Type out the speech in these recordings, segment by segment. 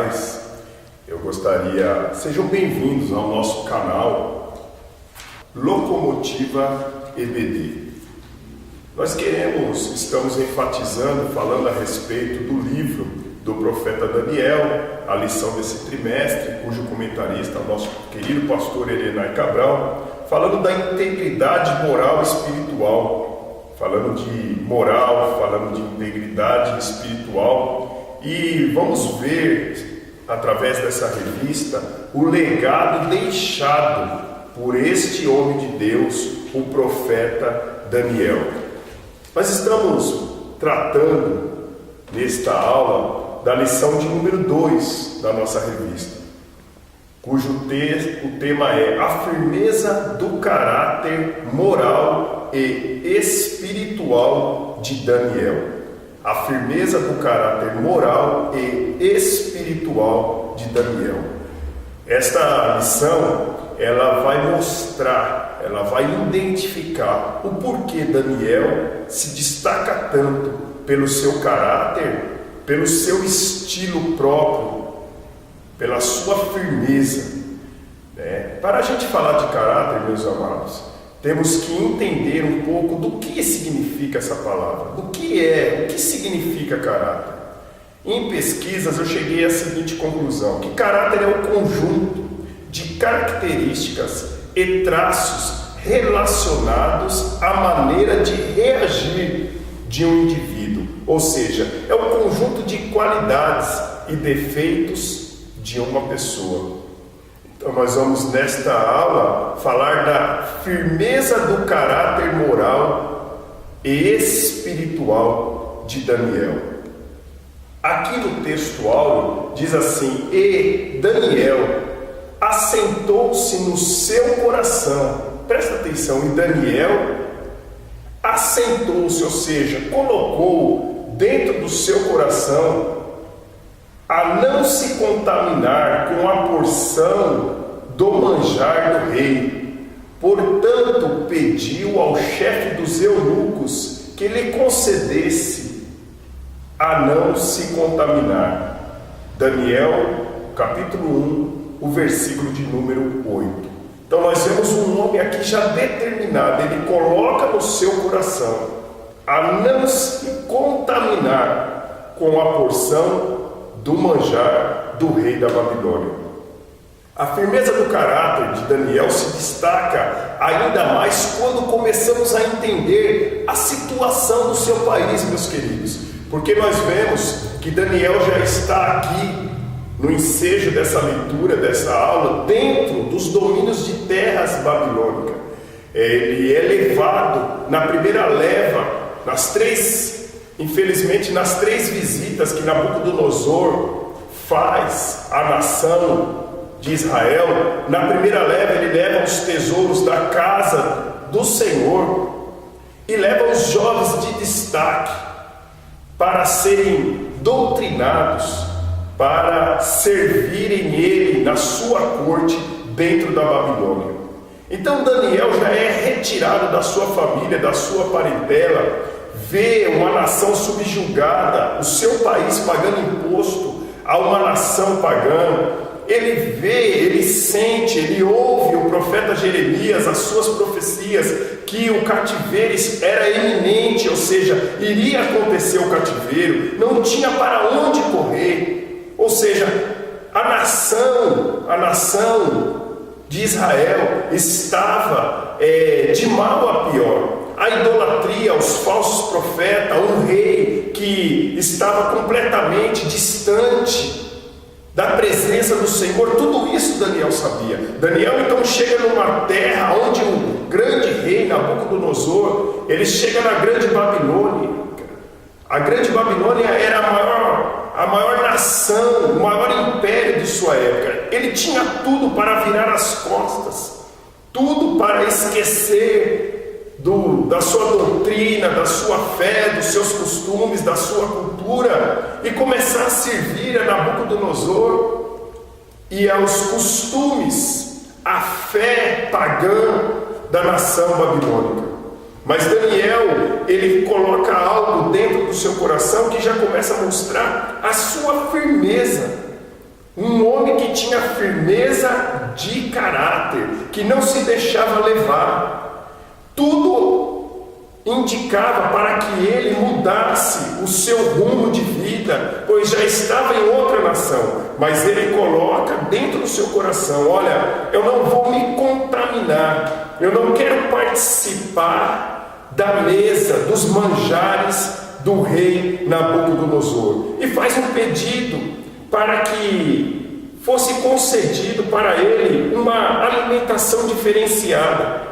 mais, sejam bem-vindos ao nosso canal Locomotiva EBD. Nós estamos enfatizando, falando a respeito do livro do profeta Daniel, a lição desse trimestre, cujo comentarista é o nosso querido pastor Erenay Cabral, falando da integridade moral e espiritual, falando de moral, falando de integridade espiritual, e vamos ver, através dessa revista, o legado deixado por este homem de Deus, o profeta Daniel. Nós estamos tratando, nesta aula, da lição de número 2 da nossa revista, cujo o tema é a firmeza do caráter moral e espiritual de Daniel. A firmeza do caráter moral e espiritual de Daniel. Esta lição, ela vai mostrar, ela vai identificar o porquê Daniel se destaca tanto pelo seu caráter, pelo seu estilo próprio, pela sua firmeza. Para a gente falar de caráter, meus amados, temos que entender um pouco do que significa essa palavra, o que significa caráter. Em pesquisas eu cheguei à seguinte conclusão, que caráter é o conjunto de características e traços relacionados à maneira de reagir de um indivíduo, ou seja, é o conjunto de qualidades e defeitos de uma pessoa. Então nós vamos nesta aula falar da firmeza do caráter moral e espiritual de Daniel. Aqui no texto áureo diz assim: e Daniel assentou-se no seu coração. Presta atenção, e Daniel assentou-se, ou seja, colocou dentro do seu coração a não se contaminar com a porção do manjar do rei. Portanto, pediu ao chefe dos eunucos que lhe concedesse a não se contaminar. Daniel, capítulo 1, o versículo de número 8. Então nós vemos um homem aqui já determinado, ele coloca no seu coração a não se contaminar com a porção do manjar do rei da Babilônia. A firmeza do caráter de Daniel se destaca ainda mais quando começamos a entender a situação do seu país, meus queridos, porque nós vemos que Daniel já está aqui no ensejo dessa leitura, dessa aula, dentro dos domínios de terras babilônicas. Ele é levado na primeira leva, infelizmente nas três visitas que Nabucodonosor faz à nação de Israel. Na primeira leva ele leva os tesouros da casa do Senhor e leva os jovens de destaque para serem doutrinados, para servirem ele na sua corte dentro da Babilônia. Então Daniel já é retirado da sua família, da sua parentela, vê uma nação subjugada, o seu país pagando imposto a uma nação pagã. Ele vê, ele sente, ele ouve o profeta Jeremias, as suas profecias, que o cativeiro era iminente, ou seja, iria acontecer o cativeiro, não tinha para onde correr. Ou seja, a nação de Israel estava de mal a pior. A idolatria, os falsos profetas, um rei que estava completamente distante da presença do Senhor, tudo isso Daniel sabia. Daniel então chega numa terra onde o grande rei Nabucodonosor, ele chega na grande Babilônia. A grande Babilônia era a maior nação, o maior império de sua época. Ele tinha tudo para virar as costas, tudo para esquecer da sua doutrina, da sua fé, dos seus costumes, da sua cultura, e começar a servir a Nabucodonosor e aos costumes, à fé pagã da nação babilônica. Mas Daniel, ele coloca algo dentro do seu coração que já começa a mostrar a sua firmeza Um homem que tinha firmeza de caráter, que não se deixava levar. Tudo indicava para que ele mudasse o seu rumo de vida, pois já estava em outra nação. Mas ele coloca dentro do seu coração: olha, eu não vou me contaminar, eu não quero participar da mesa, dos manjares do rei Nabucodonosor. E faz um pedido para que fosse concedido para ele uma alimentação diferenciada.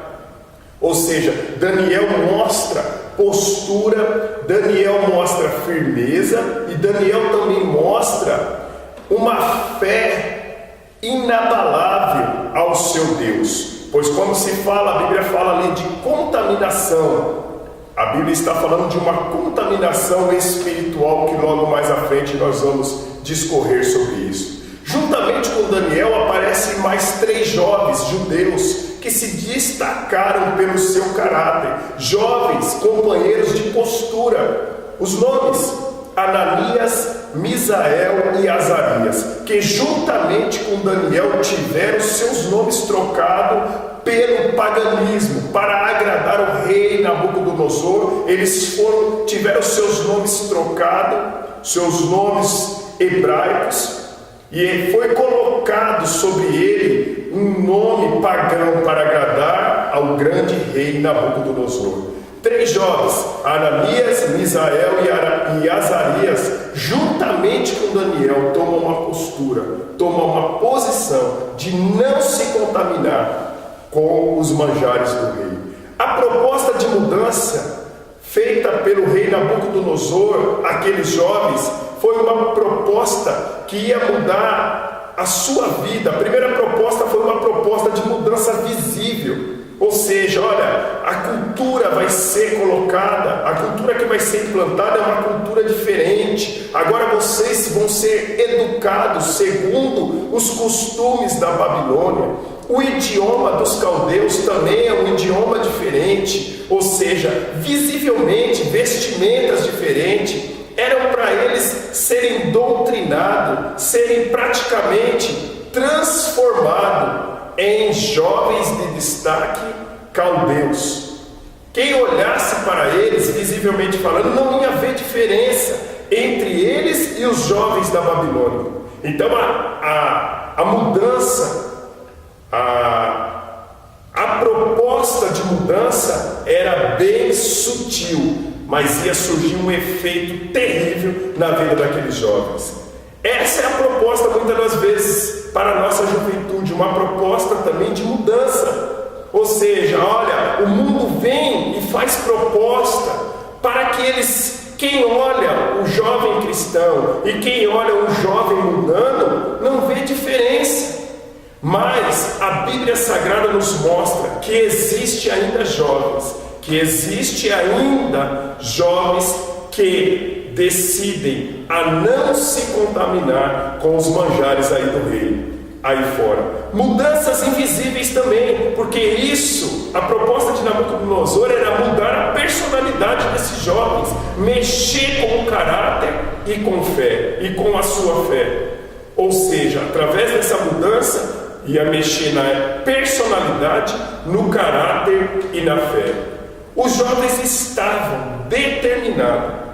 Ou seja, Daniel mostra postura, Daniel mostra firmeza, e Daniel também mostra uma fé inabalável ao seu Deus. Pois quando se fala, a Bíblia fala ali de contaminação, a Bíblia está falando de uma contaminação espiritual, que logo mais à frente nós vamos discorrer sobre isso. Juntamente com Daniel aparecem mais 3 jovens judeus que se destacaram pelo seu caráter, jovens companheiros de postura. Os nomes: Ananias, Misael e Azarias, que juntamente com Daniel tiveram seus nomes trocados pelo paganismo, para agradar o rei Nabucodonosor. Eles tiveram seus nomes trocados, seus nomes hebraicos, e foi colocado sobre ele um nome pagão para agradar ao grande rei Nabucodonosor. 3 jovens, Ananias, Misael e Azarias, juntamente com Daniel, tomam uma postura, tomam uma posição de não se contaminar com os manjares do rei. A proposta de mudança feita pelo rei Nabucodonosor àqueles jovens foi uma proposta que ia mudar a sua vida. A primeira proposta foi uma proposta de mudança visível. Ou seja, olha, a cultura vai ser colocada, a cultura que vai ser implantada é uma cultura diferente. Agora vocês vão ser educados segundo os costumes da Babilônia. O idioma dos caldeus também é um idioma diferente, ou seja, visivelmente, vestimentas diferentes. Eram para eles serem doutrinados, serem praticamente transformados em jovens de destaque caldeus. Quem olhasse para eles, visivelmente falando, não ia ver diferença entre eles e os jovens da Babilônia. Então a mudança, a proposta de mudança era bem sutil, mas ia surgir um efeito terrível na vida daqueles jovens. Essa é a proposta, muitas das vezes, para a nossa juventude, uma proposta também de mudança. Ou seja, olha, o mundo vem e faz proposta para que quem olha o jovem cristão e quem olha o jovem mundano, não vê diferença. Mas a Bíblia Sagrada nos mostra que existe ainda jovens, que existe ainda jovens que decidem a não se contaminar com os manjares aí do rei, aí fora. Mudanças invisíveis também, porque isso, a proposta de Nabucodonosor era mudar a personalidade desses jovens, mexer com o caráter e com fé, e com a sua fé. Ou seja, através dessa mudança, ia mexer na personalidade, no caráter e na fé. Os jovens estavam determinados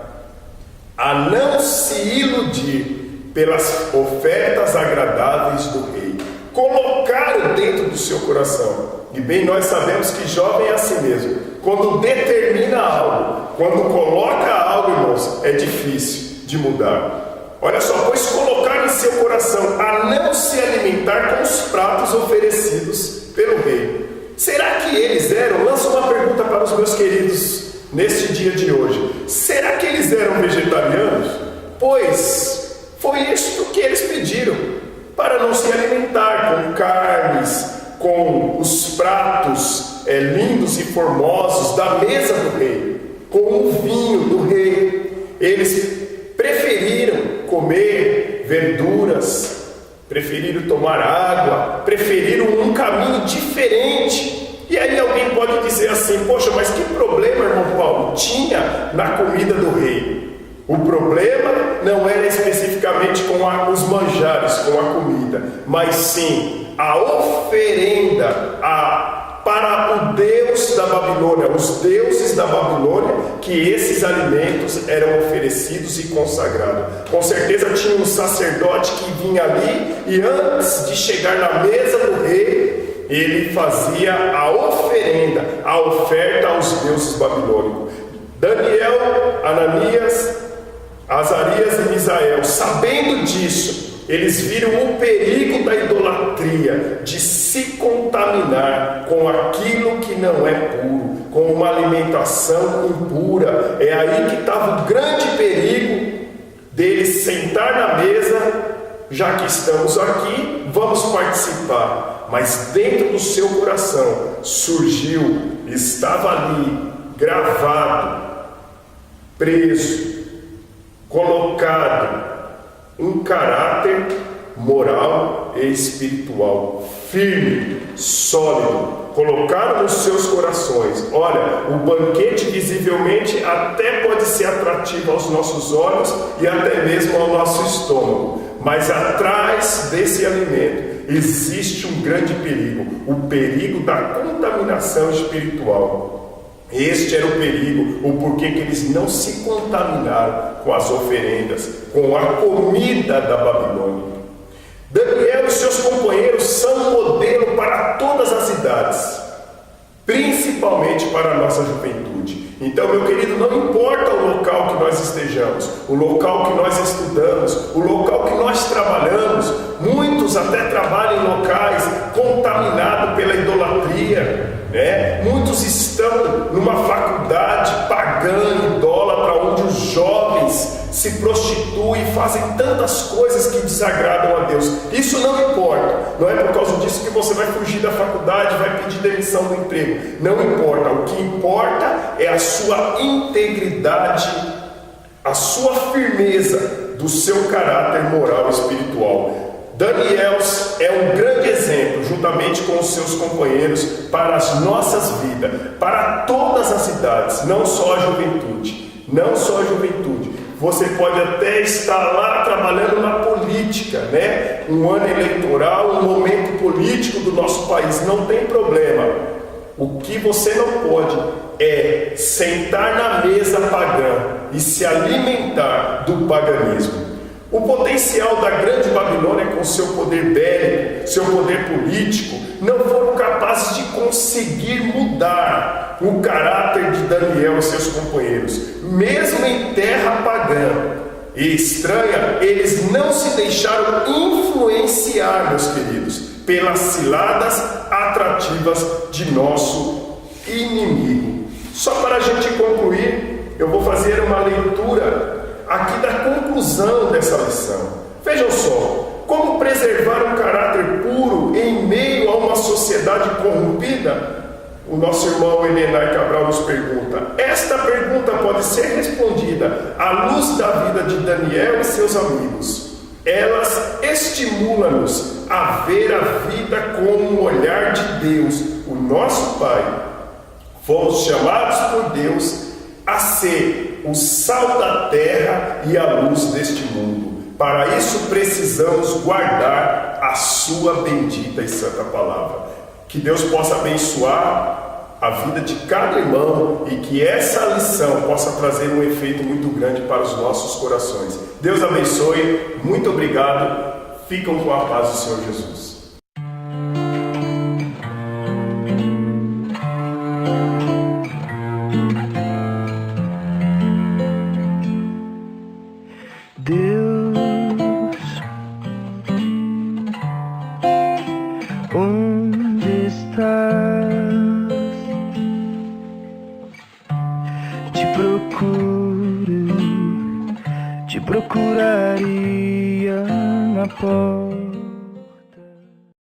a não se iludir pelas ofertas agradáveis do rei. Colocaram dentro do seu coração. E bem, nós sabemos que jovem é assim mesmo. Quando determina algo, quando coloca algo, irmãos, é difícil de mudar. Olha só, pois colocar em seu coração a não se alimentar com os pratos oferecidos pelo rei. Será que eles eram? Lanço uma pergunta para os meus queridos neste dia de hoje. Será que eles eram vegetarianos? Pois foi isso que eles pediram, para não se alimentar com carnes, com os pratos lindos e formosos da mesa do rei, com o vinho do rei. Eles preferiram comer verduras, preferiram tomar água, preferiram um caminho diferente. E aí alguém pode dizer assim: poxa, mas que problema, irmão Paulo, tinha na comida do rei? O problema não era especificamente com os manjares, com a comida, mas sim a oferenda para o Deus da Babilônia, os deuses da Babilônia, que esses alimentos eram oferecidos e consagrados. Com certeza tinha um sacerdote que vinha ali e antes de chegar na mesa do rei, ele fazia a oferenda, a oferta aos deuses babilônicos. Daniel, Ananias, Azarias e Misael, sabendo disso, eles viram o perigo da idolatria, de se contaminar com aquilo que não é puro, com uma alimentação impura. É aí que estava o grande perigo deles sentar na mesa. Já que estamos aqui, vamos participar. Mas dentro do seu coração surgiu, estava ali, gravado, preso, colocado um caráter moral e espiritual firme, sólido. Colocaram nos seus corações. Olha, o banquete visivelmente até pode ser atrativo aos nossos olhos e até mesmo ao nosso estômago, mas atrás desse alimento existe um grande perigo, o perigo da contaminação espiritual. Este era o perigo, o porquê que eles não se contaminaram com as oferendas, com a comida da Babilônia. Daniel e seus companheiros são um modelo para todas as idades, principalmente para a nossa juventude. Então, meu querido, não importa o local que nós estejamos, o local que nós estudamos, o local que nós trabalhamos, muitos até trabalham em locais contaminados pela idolatria, né? Muitos estão numa faculdade pagã, idólatra, onde os jovens se prostituem, fazem tantas coisas que desagradam a Deus. Isso não importa, não é por causa disso que você vai fugir da faculdade, vai pedir demissão do emprego. Não importa, o que importa é a sua integridade, a sua firmeza do seu caráter moral e espiritual. Daniel é um grande exemplo, juntamente com os seus companheiros, para as nossas vidas, para todas as idades, não só a juventude, não só a juventude. Você pode até estar lá trabalhando na política, né? Um ano eleitoral, um momento político do nosso país, não tem problema. O que você não pode é sentar na mesa pagã e se alimentar do paganismo. O potencial da grande Babilônia, com seu poder bélico, seu poder político, não foram capazes de conseguir mudar o caráter de Daniel e seus companheiros. Mesmo em terra pagã e estranha, eles não se deixaram influenciar, meus queridos, pelas ciladas atrativas de nosso inimigo. Só para a gente concluir, eu vou fazer uma leitura aqui da conclusão dessa lição. Vejam só, como preservar um caráter puro em meio a uma sociedade corrompida? O nosso irmão Elenay Cabral nos pergunta. Esta pergunta pode ser respondida à luz da vida de Daniel e seus amigos. Elas estimulam-nos a ver a vida com o olhar de Deus, o nosso Pai. Fomos chamados por Deus a ser o sal da terra e a luz deste mundo. Para isso precisamos guardar a sua bendita e santa palavra. Que Deus possa abençoar a vida de cada irmão e que essa lição possa trazer um efeito muito grande para os nossos corações. Deus abençoe, muito obrigado, ficam com a paz do Senhor Jesus. Deus, onde estás? Te procuraria na porta